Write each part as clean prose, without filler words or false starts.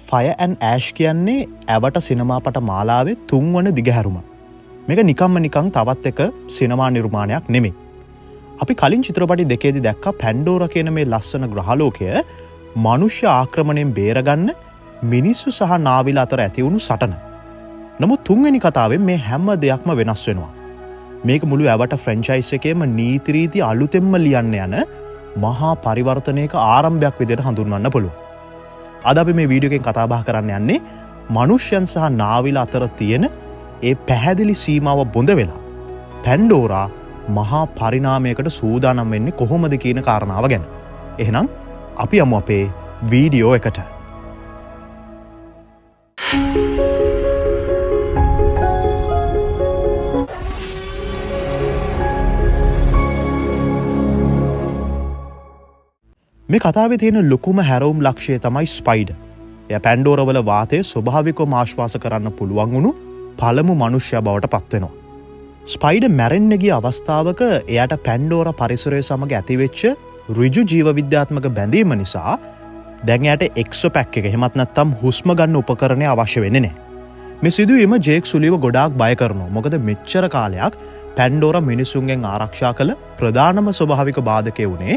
Fire and ash කියන්නේ ඇවට සිනමාපට මාලාවේ 3 වන දිගහැරුම. මේක නිකන් තවත් එක සිනමා නිර්මාණයක් නෙමෙයි. අපි කලින් චිත්‍රපටි දෙකේදී දැක්කා පැන්ඩෝරා කියන මේ ලස්සන ග්‍රහලෝකය මනුෂ්‍ය ආක්‍රමණයෙන් බේරගන්න මිනිස්සු සහ නාවිල අතර ඇති වුණු සටන. නමුත් 3 වෙනි කතාවෙන් මේ හැම දෙයක්ම වෙනස් වෙනවා. මේක මුළු ඇවට ෆ්‍රැන්චයිස් එකේම නීති රීති අලුතෙන්ම ලියන්න යන මහා පරිවර්තනයක ආරම්භයක් විදිහට හඳුන්වන්න පුළුවන්. අද අපි මේ වීඩියෝ එකෙන් කතා බහ කරන්න යන්නේ මනුෂ්‍යයන් සහ නාවිල අතර තියෙන ඒ පැහැදිලි සීමාව බොඳ වෙලා පැන්ඩෝරා මහා පරිණාමයකට සූදානම් වෙන්නේ කොහොමද කියන කාරණාව ගැන. එහෙනම් අපි යමු අපේ වීඩියෝ එකට. මේ කතාවේ තියෙන ලොකුම හැරවුම් ලක්ෂය තමයි ස්පයිඩර්. එයා පැන්ඩෝරවල වාතය ස්වභාවිකවම ආශ්වාස කරන්න පුළුවන් වුණු පළමු මනුෂ්‍යයා බවට පත් වෙනවා. ස්පයිඩර් මැරෙන්න ගිය අවස්ථාවක එයාට පැන්ඩෝරා පරිසරය සමග ඇතිවෙච්ච ඍජු ජීව විද්‍යාත්මක බැඳීම නිසා දැන් එයාට එක්සෝපැක් එක එහෙමත් නැත්නම් හුස්ම ගන්න උපකරණය අවශ්‍ය වෙන්නේ නැහැ. මේ සිදුවීම ජේක් සුලිව ගොඩාක් බය කරනවා. මොකද මෙච්චර කාලයක් පැන්ඩෝරා මිනිසුන්ගෙන් ආරක්ෂා කළ ප්‍රධානම ස්වභාවික බාධකය වුණේ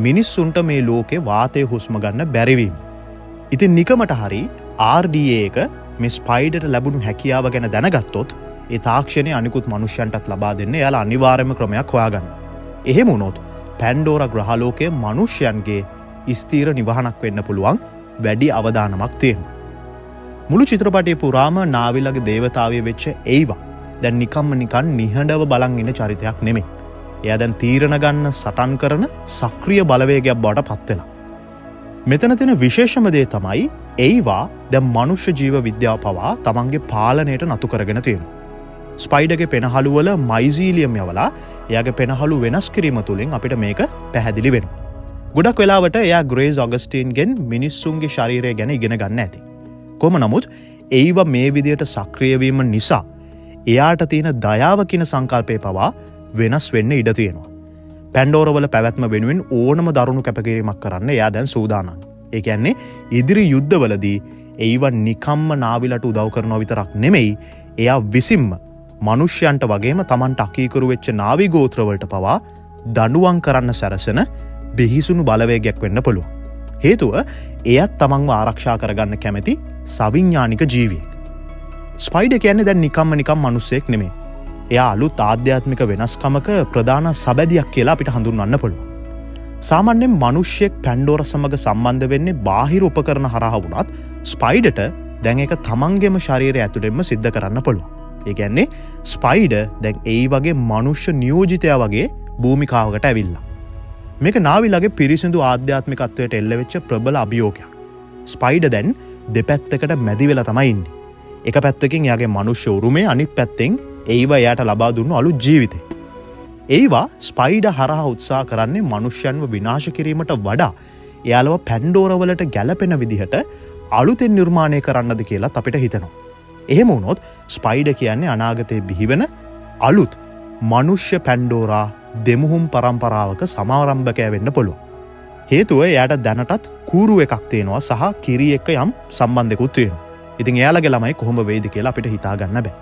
මිනිස්සුන්ට මේ ලෝකේ වාතය හුස්ම ගන්න බැරිවීම. ඉතින් නිකමට හරි RDA එක මේ ස්පයිඩර්ට ලැබුණු හැකියාව ගැන දැනගත්තොත් ඒ තාක්ෂණය අනිකුත් මනුෂ්‍යයන්ටත් ලබා දෙන්න එයාලා අනිවාර්යම ක්‍රමයක් හොයාගන්න. එහෙම වුණොත් පැන්ඩෝරා ග්‍රහලෝකයේ මනුෂ්‍යයන්ගේ ස්ථීර නිවහනක් වෙන්න පුළුවන් වැඩි අවදානමක් තියෙනවා. මුළු චිත්‍රපටයේ පුරාම නාවිලගේ දේවතාවිය වෙච්ච ඒවා දැන් නිකන් නිහඬව බලන් ඉන්න චරිතයක් නෙමෙයි. එයා දැන් තීරණ ගන්න සටන් කරන සක්‍රීය බලවේගයක් බවට පත් වෙනවා. මෙතන තියෙන විශේෂම දේ තමයි ඒවා දැන් මනුෂ්‍ය ජීව විද්‍යාව පවා තමන්ගේ පාලනයට නතු කරගෙන තියෙනවා. ස්පයිඩර්ගේ පෙනහළු වල මයිසීලියම් යවලා එයාගේ පෙනහළු වෙනස් කිරීම තුලින් අපිට මේක පැහැදිලි වෙනවා. ගොඩක් වෙලාවට එයා ග්‍රේස් ඔගස්ටින්ගෙන් මිනිස්සුන්ගේ ශරීරය ගැන ඉගෙන ගන්න ඇති. කොහොම නමුත් ඒවා මේ විදියට සක්‍රිය වීම නිසා එයාට තියෙන දයාව කියන සංකල්පය පවා වෙනස් වෙන්න ඉඩ තියෙනවා. පැන්ඩෝරවල පැවැත්ම වෙනුවෙන් ඕනම දරුණු කැපකිරීමක් කරන්න එයා දැන් සූදානම්. ඒ කියන්නේ ඉදිරි යුද්ධවලදී ඒව නිකම්ම නාවිලට උදව් කරනවා විතරක් නෙමෙයි, එයා විසින්ම මනුෂ්‍යයන්ට වගේම Tamanට අකීකරු වෙච්ච නාවි ගෝත්‍රවලට පවා දඬුවම් කරන්න සැරසෙන බිහිසුණු බලවේගයක් වෙන්න පුළුවන්. හේතුව එයත් තමන්ව ආරක්ෂා කරගන්න කැමති සවිඥානික ජීවියෙක්. ස්පයිඩර් කියන්නේ දැන් නිකම්ම මිනිස්සෙක් නෙමෙයි. එයා අලුත් ආධ්‍යාත්මික වෙනස්කමක ප්‍රධාන සබැදියක් කියලා අපිට හඳුන්වන්න පුළුවන්. සාමාන්‍යයෙන් මිනිස්සෙක් පැන්ඩෝරා සමග සම්බන්ධ වෙන්නේ බාහිර උපකරණ හරහා වුණත් ස්පයිඩර්ට දැන් ඒක තමන්ගේම ශරීරය ඇතුළෙන්ම සිද්ධ කරන්න පුළුවන්. ඒ කියන්නේ ස්පයිඩර් දැන් ඒ වගේ මනුෂ්‍ය නියෝජිතයා වගේ භූමිකාවකට ඇවිල්ලා. මේක නාවිලගේ පිරිසිදු ආධ්‍යාත්මිකත්වයට එල්ල වෙච්ච ප්‍රබල අභියෝගයක්. ස්පයිඩර් දැන් දෙපැත්තකට මැදි වෙලා තමයි ඉන්නේ. එක පැත්තකින් එයාගේ මනුෂ්‍ය උරුමය, අනිත් පැත්තෙන් ඒවා එයාට ලබා දුන්නු අලුත් ජීවිතේ. ඒවා ස්පයිඩර් හරහා උත්සාහ කරන්නේ මනුෂ්‍යයන්ව විනාශ කිරීමට වඩා එයාලව පැන්ඩෝරා වලට ගැලපෙන විදිහට අලුතෙන් නිර්මාණය කරන්නද කියලාත් අපිට හිතෙනවා. එහෙම වුණොත් ස්පයිඩර් කියන්නේ අනාගතයේ බිහිවෙන අලුත් මනුෂ්‍ය පැන්ඩෝරා දෙමුහුම් පරම්පරාවක සමාරම්භකය වෙන්න පුළුවන්. හේතුව එයාට දැනටත් කූරු එකක් තියෙනවා සහ කිරි එක්ක යම් සම්බන්ධයකුත් තියෙනවා. ඉතින් එයාලගේ ළමයි කොහොම වෙයිද කියලා අපිට හිතා ගන්න බෑ.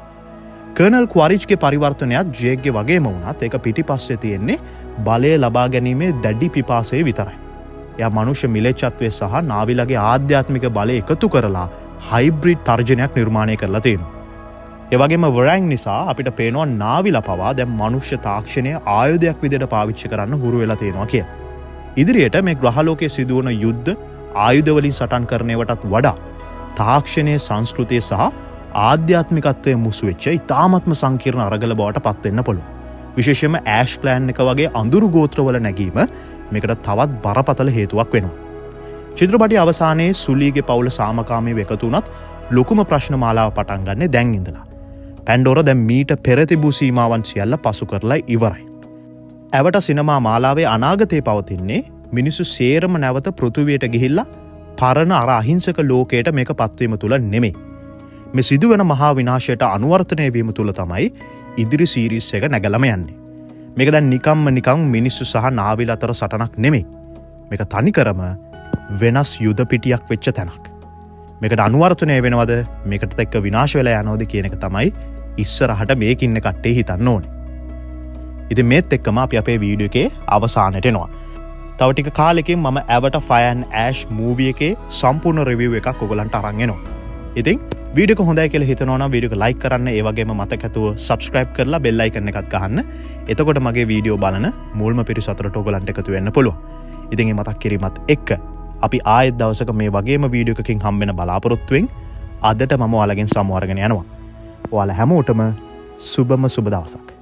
කර්නල් ක්වාරිච්ගේ පරිවර්තනයත් ජේක්ගේ වගේම වුණත් ඒක පිටිපස්සේ තියෙන්නේ බලය ලබා ගැනීමේ දැඩි පිපාසය විතරයි. එයා මනුෂ්‍ය මිලේච්ඡත්වයේ සහ නාවිලගේ ආධ්‍යාත්මික බලය එකතු කරලා හයිබ්‍රිඩ් තර්ජනයක් නිර්මාණය කරලා තියෙනවා. ඒ වගේම වරැන් නිසා අපිට පේනවා නාවිලා පවා දැන් මනුෂ්‍ය තාක්ෂණය ආයුධයක් විදිහට පාවිච්චි කරන්න හුරු වෙලා තියෙනවා කියලා. ඉදිරියට මේ ග්‍රහලෝකයේ සිදුවන යුද්ධ ආයුධ වලින් සටන් කරනවටත් වඩා තාක්ෂණයේ සංස්කෘතිය සහ ආධ්‍යාත්මිකත්වයේ මුසු වෙච්ච ඉතාමත්ම සංකීර්ණ අරගල බවට පත් වෙන්න පුළුවන්. විශේෂයෙන්ම ඇෂ් ක්ලෑන් එක වගේ අඳුරු ගෝත්‍රවල නැගීම මේකට තවත් බරපතල හේතුවක් වෙනවා. චිත්‍රපටයේ අවසානයේ සුලීගේ පවුල සාමකාමීව එකතු වුණත් ලොකුම ප්‍රශ්න මාලාව පටන් ගන්න දැන් ඉඳලා. පැන්ඩෝරා දැන් මීට පෙර තිබූ සීමාවන් සියල්ල පසු කරලා ඉවරයි. ඇවට සිනමා මාලාවේ අනාගතේ පවතින්නේ මිනිස්සු සේරම නැවත පෘථුවියට ගිහිල්ලා පරණ අර අහිංසක ලෝකයට මේක පත්වීම තුල නෙමෙයි. මේ සිදුවෙන මහා විනාශයට අනුවර්තනය වීම තුල තමයි ඉදිරි සීරීස් එක නැගලම යන්නේ. මේක දැන් නිකන් මිනිස්සු සහ නාවිල අතර සටනක් නෙමෙයි. මේක තනිකරම වෙනස් යුද පිටියක් වෙච්ච තැනක්. මේකට අනුවර්තනය වෙනවද මේකට එක්ක විනාශ වෙලා යනවද කියන එක තමයි ඉස්සරහට මේක ඉන්න කට්ටිය හිතන්න ඕනේ. ඉතින් මේත් එක්කම අපි අපේ වීඩියෝ එකේ අවසානයට එනවා. තව ටික කාලෙකින් මම Avatar Fire and Ash movie එකේ සම්පූර්ණ review එකක් ඔයගලන්ට අරන් එනවා. ඉතින් වීඩියෝ එක හොඳයි කියලා හිතනවා නම් වීඩියෝ එක like කරන්න, ඒ වගේම මතක ඇතුව subscribe කරලා bell icon එකත් ගහන්න. එතකොට මගේ වීඩියෝ බලන මුල්ම පිරිස අතරට ඔයගලන්ට එකතු වෙන්න පුළුවන්. ඉතින් මේ මතක් කිරීමත් එක්ක අපි ආයෙත් දවසක මේ වගේම වීඩියෝ එකකින් හම්බ වෙන බලාපොරොත්තුෙන් අදට මම ඔයාලගෙන් සමු අරගෙන යනවා. ඔයාලා හැමෝටම සුබම සුබ දවසක්.